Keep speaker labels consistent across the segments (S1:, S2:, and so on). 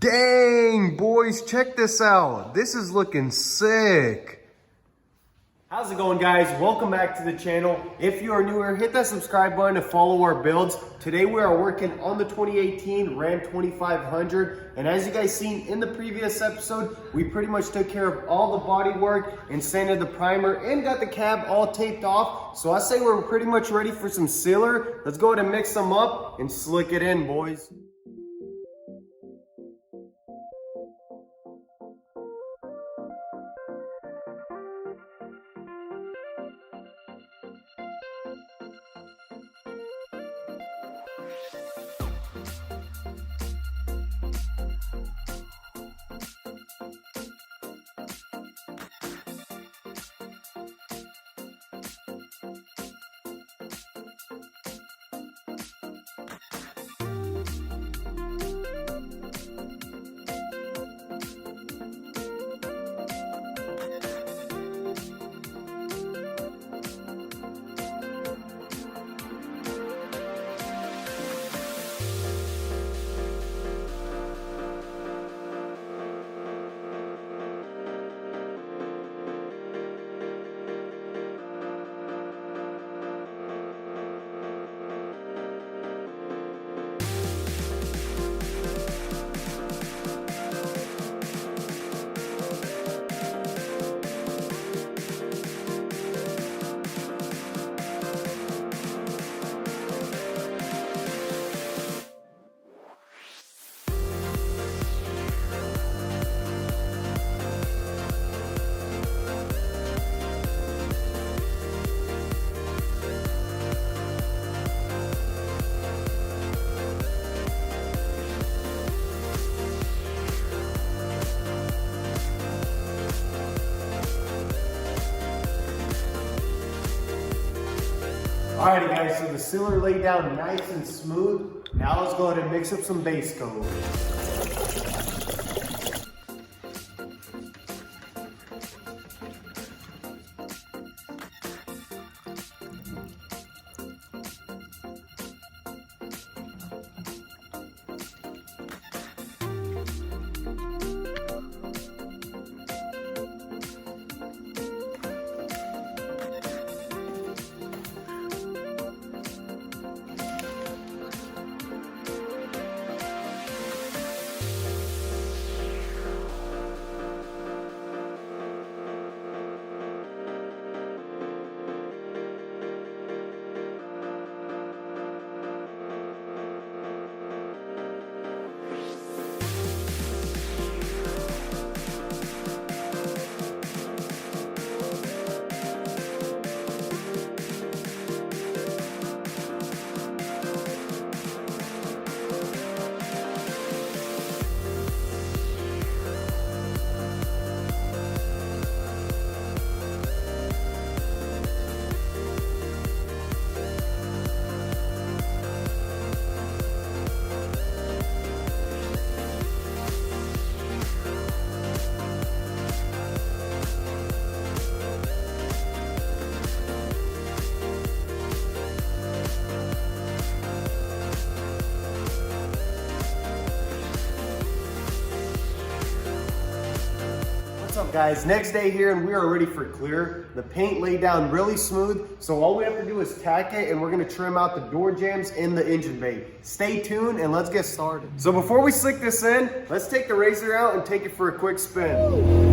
S1: Dang, boys, check this out. This is looking sick. How's it going, guys? Welcome back to the channel. If you are newer, hit that subscribe button to follow our builds. Today we are working on the 2018 Ram 2500, and as you guys seen in the previous episode, we pretty much took care of all the body work and sanded the primer and got the cab all taped off. So I say we're pretty much ready for some sealer. Let's go ahead and mix them up and slick it in, boys. Alrighty guys, so the sealer laid down nice and smooth. Now let's go ahead and mix up some base coat. What's up guys, next day here and we are ready for clear. The paint laid down really smooth, so all we have to do is tack it and we're gonna trim out the door jambs in the engine bay. Stay tuned and let's get started. So before we slick this in, let's take the razor out and take it for a quick spin.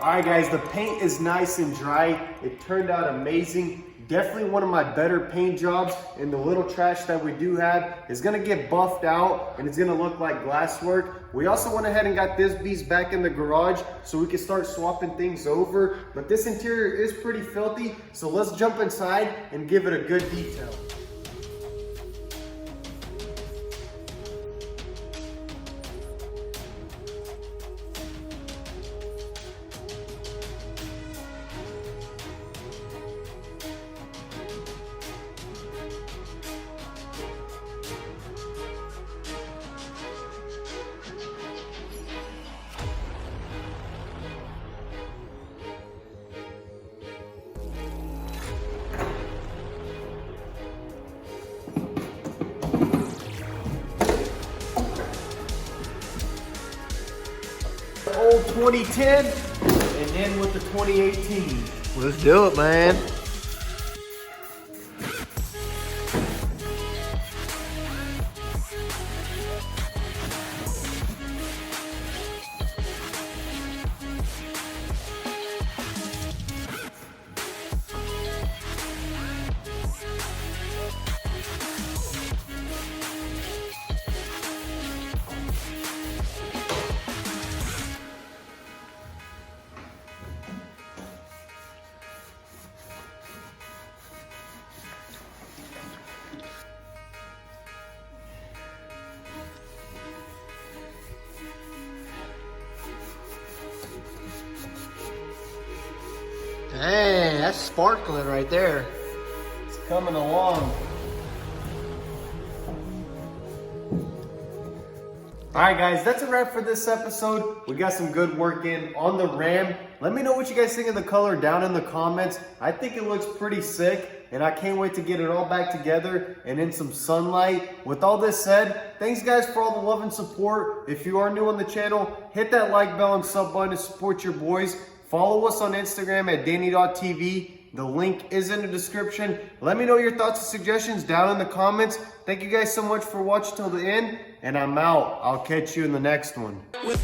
S1: All right, guys, the paint is nice and dry. It turned out amazing. Definitely one of my better paint jobs, and the little trash that we do have is gonna get buffed out and it's gonna look like glass work. We also went ahead and got this beast back in the garage so we can start swapping things over, but this interior is pretty filthy, so let's jump inside and give it a good detail. Old 2010 and then with the 2018.
S2: Let's do it, man. Dang, that's sparkling right there.
S1: It's coming along. All right, guys, that's a wrap for this episode. We got some good work in on the Ram. Let me know what you guys think of the color down in the comments. I think it looks pretty sick, and I can't wait to get it all back together and in some sunlight. With all this said, thanks guys for all the love and support. If you are new on the channel, hit that like bell and sub button to support your boys. Follow us on Instagram at Danny.TV. The link is in the description. Let me know your thoughts and suggestions down in the comments. Thank you guys so much for watching till the end, and I'm out. I'll catch you in the next one.
S3: With